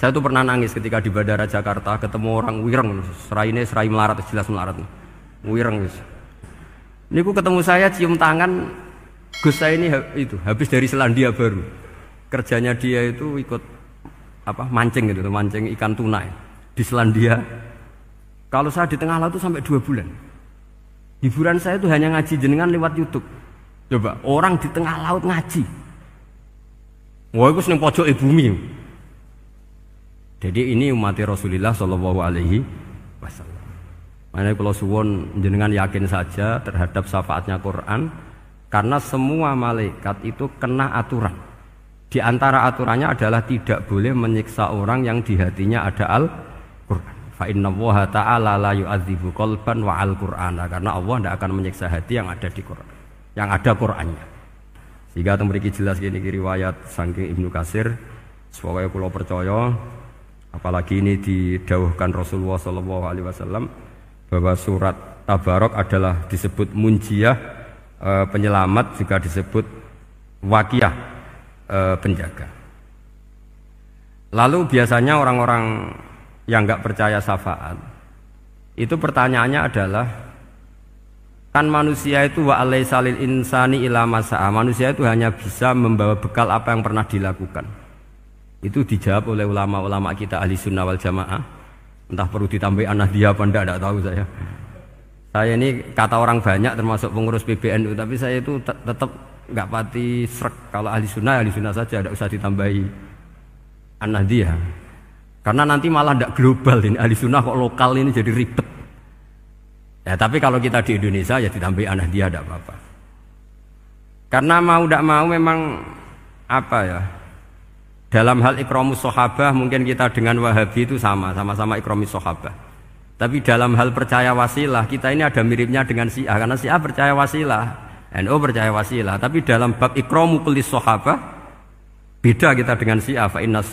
Saya tuh pernah nangis ketika di Bandara Jakarta ketemu orang wireng, serainya serai melarat, jelas melarat. Wireng wis. Niku ketemu saya cium tangan, Gus saya ini itu habis dari Selandia Baru. Kerjanya dia itu ikut apa mancing gitu, mancing ikan tuna di Selandia. Kalau saya di tengah laut itu sampai 2 bulan. Hiburan saya itu hanya ngaji jenengan lewat YouTube. Coba orang di tengah laut ngaji. Wah, itu seneng pojok bumi. Jadi ini umat Rasulullah Shallallahu Alaihi Wasallam. Makanya kalau suwon jenengan yakin saja terhadap syafaatnya Quran, karena semua malaikat itu kena aturan. Di antara aturannya adalah tidak boleh menyiksa orang yang di hatinya ada Al-Quran. Fa innallaha ta'ala la yu'adzibu qalban wa al-Qur'ana, karena Allah tidak akan menyiksa hati yang ada di Quran, yang ada Qurannya. Sehingga memiliki jelas gini riwayat saking Ibnu Katsir, supaya kula percaya, apalagi ini didhawuhkan Rasulullah sallallahu alaihi wasallam bahwa surat Tabarok adalah disebut munjiyah, penyelamat, juga disebut waqiyah, penjaga. Lalu biasanya orang-orang yang enggak percaya syafaat itu pertanyaannya adalah, kan manusia itu wa alaisa lil insani ila masa'a, manusia itu hanya bisa membawa bekal apa yang pernah dilakukan. Itu dijawab oleh ulama-ulama kita ahli sunnah wal jamaah. Entah perlu ditambah An-Nahdliyah apa enggak tahu saya. Saya ini kata orang banyak termasuk pengurus PBNU, tapi saya itu tetap enggak pati srek. Kalau ahli sunnah saja, tidak usah ditambahi An-Nahdliyah. Karena nanti malah enggak global ini, ahli sunnah kok lokal ini jadi ribet. Ya, tapi kalau kita di Indonesia ya ditambahi An-Nahdliyah tidak apa-apa. Karena mau tidak mau memang apa ya, dalam hal ikramus sahabah mungkin kita dengan Wahabi itu sama-sama ikramus sahabah. Tapi dalam hal percaya wasilah kita ini ada miripnya dengan Syiah, karena Syiah percaya wasilah, NU percaya wasilah. Tapi dalam bab ikramu kulli sahabah beda kita dengan Syiah. Fa innas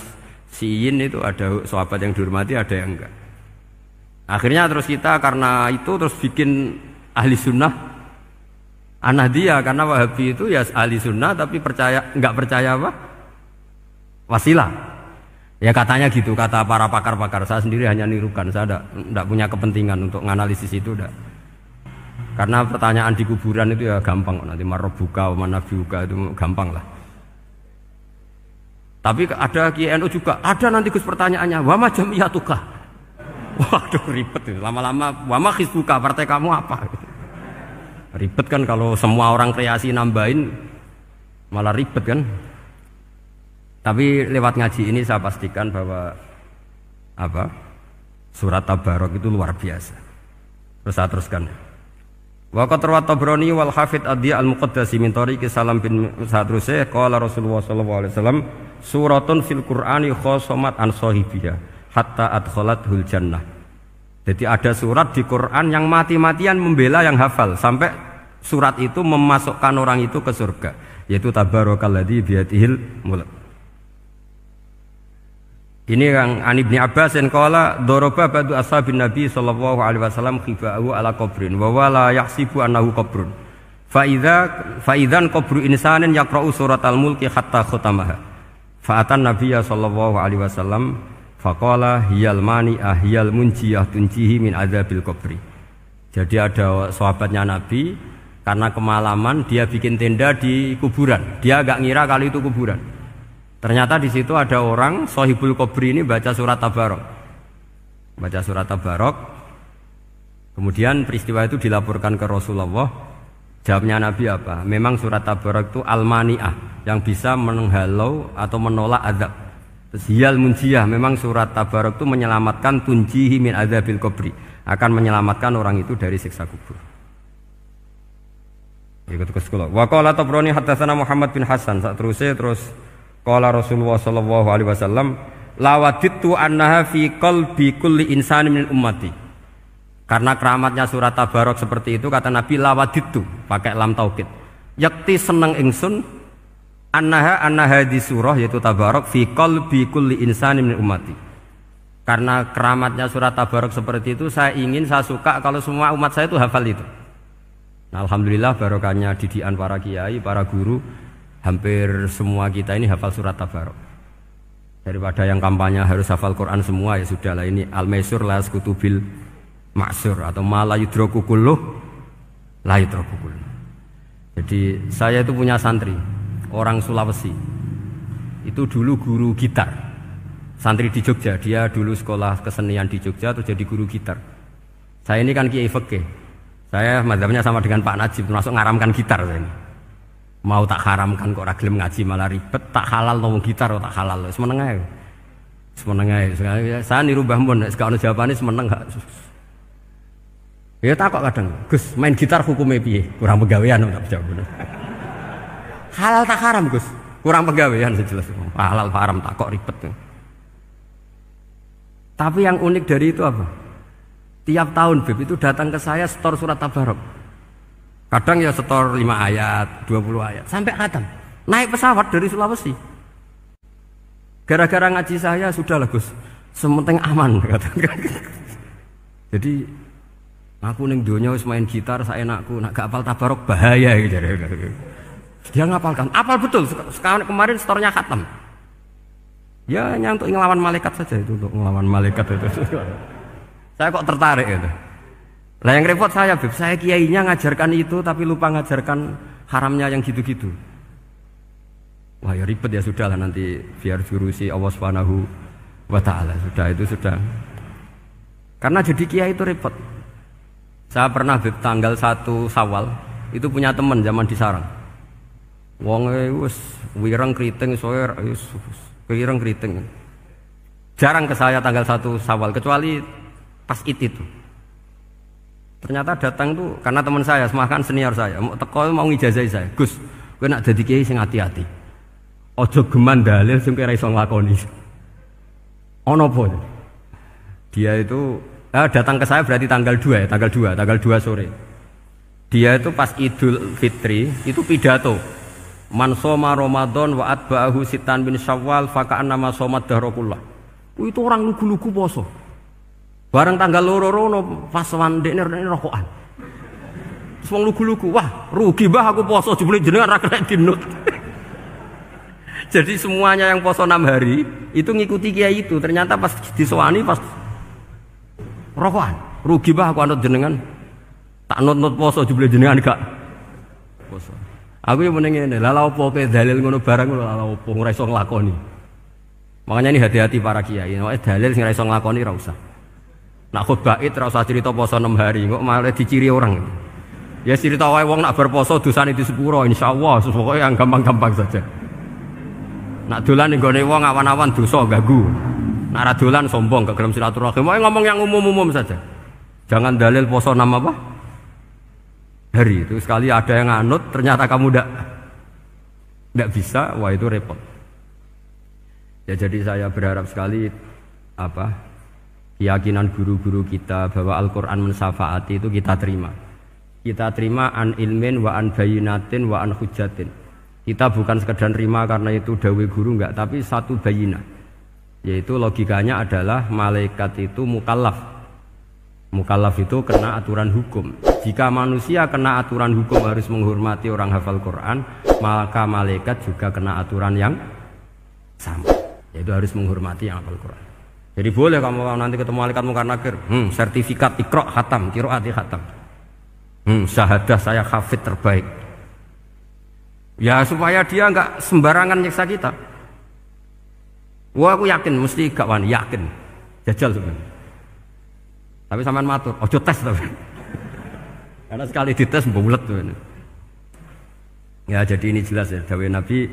Syiin itu ada sahabat yang dihormati, ada yang enggak. Akhirnya terus kita karena itu terus bikin ahli sunnah An-Nahdliyah, karena Wahabi itu ya ahli sunnah tapi enggak percaya apa? Wasilah. Ya katanya gitu, kata para pakar-pakar. Saya sendiri hanya nirukan, saya tidak punya kepentingan untuk menganalisis itu. Enggak. Karena pertanyaan di kuburan itu ya gampang, nanti marbuka, manabiuka itu gampang lah. Tapi ada KNU juga, ada nanti Gus pertanyaannya, wama jamiyatuka. Waduh ribet itu, lama-lama wama hizbuka, partai kamu apa? Ribet kan kalau semua orang kreasi nambahin, malah ribet kan. Tapi lewat ngaji ini saya pastikan bahwa apa? Surat Tabarok itu luar biasa. Terus saya teruskan. Wa qad rawat Tabrani wal Hafidz Ad-Diya al-Muqaddasi min tariqi Salam bin Sadrusih qala Rasulullah sallallahu alaihi wasallam suratun fil Qur'ani khosomat an sahibiha hatta adkhalathul jannah. Jadi ada surat di Quran yang mati-matian membela yang hafal sampai surat itu memasukkan orang itu ke surga, yaitu Tabarakalladzi biyadihil mulk. Ini yang An Ibnu Abbas yang qala daraba ba'du ashabin Nabi sallallahu alaihi wasallam khifa'u ala qabrin wa wala yahsibu annahu qabrun. Fa idzan qabru insanin yaqra'u suratal mulki hatta khatamaha. Fa atan Nabiyya sallallahu alaihi wasallam faqala hiyal mani'ah hiyal munjiyah tunjihi min adzabil qabri. Jadi ada sahabatnya Nabi karena kemalaman dia bikin tenda di kuburan. Dia enggak ngira kali itu kuburan. Ternyata di situ ada orang Sohibul Qabri ini baca surat Tabarok. Baca surat Tabarok. Kemudian peristiwa itu dilaporkan ke Rasulullah. Jawabnya Nabi apa? Memang surat Tabarok itu al-mani'ah, yang bisa menghalau atau menolak azab. Terus hiyal munjiyah, memang surat Tabarok itu menyelamatkan tunjihi min adzabil qabri, akan menyelamatkan orang itu dari siksa kubur. Ikut ke sekolah. Wa qala Tabrani haddatsana Muhammad bin Hasan. Terus qala Rasulullah sallallahu alaihi wasallam lawadittu annaha fi qalbi kulli insani min ummati. Karena keramatnya surat Tabarok seperti itu, kata Nabi lawadittu pakai lam taukid. Yakti seneng ingsun annaha di surah yaitu Tabarok fi qalbi kulli insani min ummati. Karena keramatnya surat Tabarok seperti itu, saya suka kalau semua umat saya itu hafal itu. Nah, alhamdulillah barokahnya didikan para kiai, para guru, hampir semua kita ini hafal surat Tabarok. Daripada yang kampanye harus hafal Quran semua, ya sudahlah, ini al-maisur la yasqutubil ma'sur, atau ma la yudraku kulluh la yudraku kulluh. Jadi saya itu punya santri orang Sulawesi, itu dulu guru gitar, santri di Jogja. Dia dulu sekolah kesenian di Jogja terus jadi guru gitar. Saya ini kan kiai fikih, saya mazhabnya sama dengan Pak Najib, termasuk ngaramkan gitar. Saya ini mau tak haramkan kok ora gelem ngaji malah ribet, tak halal ngomong gitar kok tak halal. Semeneng ae. Semeneng ae. Saya niru Mbah Mun, nek ono jawabane semeneng gak. Ya takok kadang, Gus, main gitar hukumnya piye? Kurang pegawean tak jawab. Halal tak haram, Gus? Kurang pegawean sejelas. Halal haram tak kok ribet. Tapi yang unik dari itu apa? Tiap tahun Beb itu datang ke saya setor surat Tabarok. Kadang ya setor 5 ayat, 20 ayat, sampai khatam. Naik pesawat dari Sulawesi. Gara-gara ngaji saya, sudahlah Gus, sementing aman. Jadi, aku ning donya wis main gitar saenakku, nak gak apal Tabarok bahaya gitu. Dia ngapalkan, apal betul. Sekarang kemarin setornya khatam. Ya hanya untuk ngelawan malaikat saja itu, untuk ngelawan malaikat itu. Saya kok tertarik gitu. Lah yang repot saya, Beb, saya kiainya ngajarkan itu tapi lupa ngajarkan haramnya yang gitu-gitu. Wah ya ribet ya, sudahlah nanti biar diurusi Allah Subhanahu wa taala. Sudah itu sudah. Karena jadi kiai itu repot. Saya pernah Beb tanggal 1 Syawal itu punya teman zaman di Sarang. Wonge wis wireng kriting soe wis wireng kriting. Jarang ke saya tanggal 1 Syawal kecuali pas itu. Ternyata datang tuh karena teman saya, semakan senior saya, mau teko mau ngijazahi saya. Gus, kowe nak dadi kiai sing hati-hati. Aja geman dalil sing ora iso nglakoni. Ono apa? Dia itu datang ke saya berarti tanggal 2 ya, tanggal 2 sore. Dia itu pas Idul Fitri itu pidato. Man shoma Ramadan wa atba'ahu sitan bin Syawal faka'annama shomat dahrakullah. Itu orang lugu-lugu poso. Bareng tanggal loro pas wandekne rokokan. Terus wong lugu-lugu, wah rugi bah aku poso jebule jenengan ra kena dinut. Jadi semuanya yang poso 6 hari itu ngikuti kiai itu. Ternyata pas disowani pas rokokan, rugi bah aku anut jenengan. Tak nut-nut poso jebule jenengan gak poso. Aku yang meneng ngene, lha opo kowe dalil ngono barang lho, lha opo ora iso nglakoni. Makanya ini hati-hati para kiai, nek dalil sing ora iso nglakoni ora usah. Nak khutbah id ora usah cerita poso 6 hari, kok malah diciri orang. Ya cerita wae wong nak berposo dosane di sepuro insyaallah, pokoke yang gampang-gampang saja. Nak dolan ning gone wong awan-awan dosa ganggu. Nak ra dolan sombong gak gelem silaturahim. Mau ngomong yang umum-umum saja. Jangan dalil poso 6 apa? Hari. Itu sekali ada yang nganut ternyata kamu ndak bisa, wah itu repot. Ya jadi saya berharap sekali keyakinan guru-guru kita bahwa Al-Quran mensyafaati itu kita terima. Kita terima an ilmin wa an bayinatin wa an hujatin. Kita bukan sekedar terima karena itu dawe guru enggak, tapi satu bayinah. Yaitu logikanya adalah malaikat itu mukallaf. Mukallaf itu kena aturan hukum. Jika manusia kena aturan hukum harus menghormati orang hafal Quran, maka malaikat juga kena aturan yang sama. Yaitu harus menghormati yang hafal Quran. Jadi boleh kamu nanti ketemu malaikat mungkar nakir, sertifikat Iqra khatam, qiraati khatam. Syahadah saya hafid terbaik. Ya supaya dia enggak sembarangan nyiksa kita. Wah aku yakin mesti gak wani, yakin. Jajal sebenarnya. Tapi sampean matur, ojo tes tapi. Karena sekali dites bulet tuh. Ya jadi ini jelas ya dawuh Nabi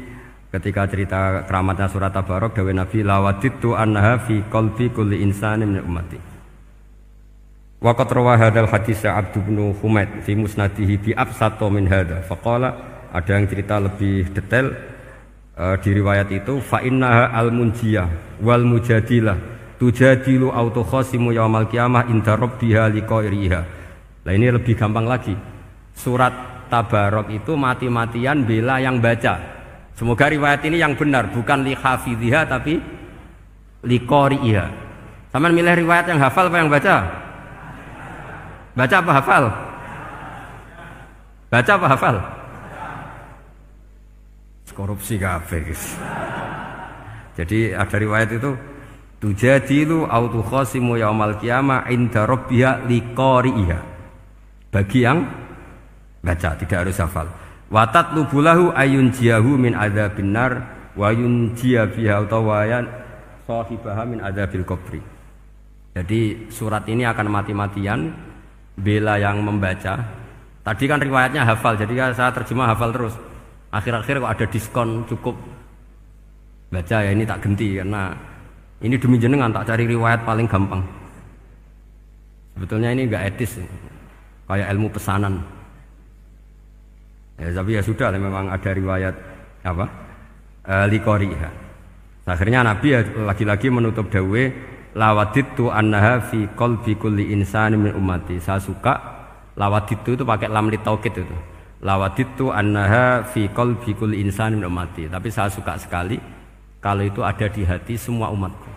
ketika cerita keramatnya surat Tabarok, dawuh Nabi lawaditu annaha fi qalbi kulli insanin min ummati. Wa qad rawa hadzal hadits Abd bin Humaid fi musnadihi bi absato min hadza. Faqala ada yang cerita lebih detail di riwayat itu fa innaha al-munjiyah wal mujadilah tujadilu auto khasimu yaumal qiyamah inda rabbiha liqairiha. Lah ini lebih gampang lagi. Surat Tabarok itu mati-matian bela yang baca. Semoga riwayat ini yang benar, bukan li hafidhiha tapi li qari'iha. Sampeyan milih riwayat yang hafal apa yang baca? Baca apa hafal? Baca apa hafal? Korupsi kabeh, guys. Jadi ada riwayat itu tujadilu au tukhasimu yaumal qiyamah inda rabbiha liqari'iha. Bagi yang baca tidak harus hafal. Wa tatlubulahu ayun jiyahu min adzabin nar wa yunjiya biha utawayan sahibaha min adzabil qabri. Jadi surat ini akan mati-matian bela yang membaca. Tadi kan riwayatnya hafal, jadi saya terjemah hafal terus. Akhir-akhir kok ada diskon cukup baca ya, ini tak ganti karena ini demi jenengan tak cari riwayat paling gampang. Sebetulnya ini enggak etis, kayak ilmu pesanan. Ya, tapi ya sudah, memang ada riwayat apa? Liqariha. Akhirnya Nabi ya lagi-lagi menutup dawe lawaditu annaha fi qalbi kulli insani min ummati. Saya suka lawaditu itu pakai lam li taukid itu. Lawaditu annaha fi qalbi kulli insani min ummati. Tapi saya suka sekali kalau itu ada di hati semua umatku.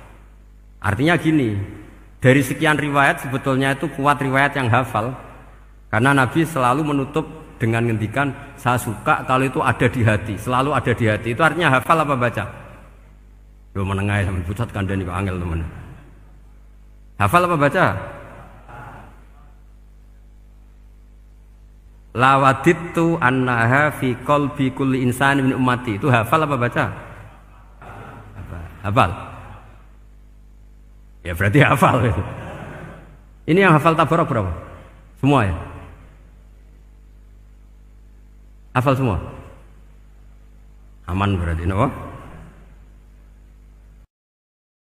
Artinya gini, dari sekian riwayat sebetulnya itu kuat riwayat yang hafal. Karena Nabi selalu menutup dengan ngendikan saya suka kalau itu ada di hati, selalu ada di hati. Itu artinya hafal apa baca? Loh menengah sampai pusat kandani kok angel teman. Hafal apa baca? Lawaditu annaha fi qalbi kulli insani min ummati. Itu hafal apa baca? Hafal. Ya berarti hafal. Ini yang hafal tabarok berapa? Semua ya? Hafal semua? Aman berarti, no?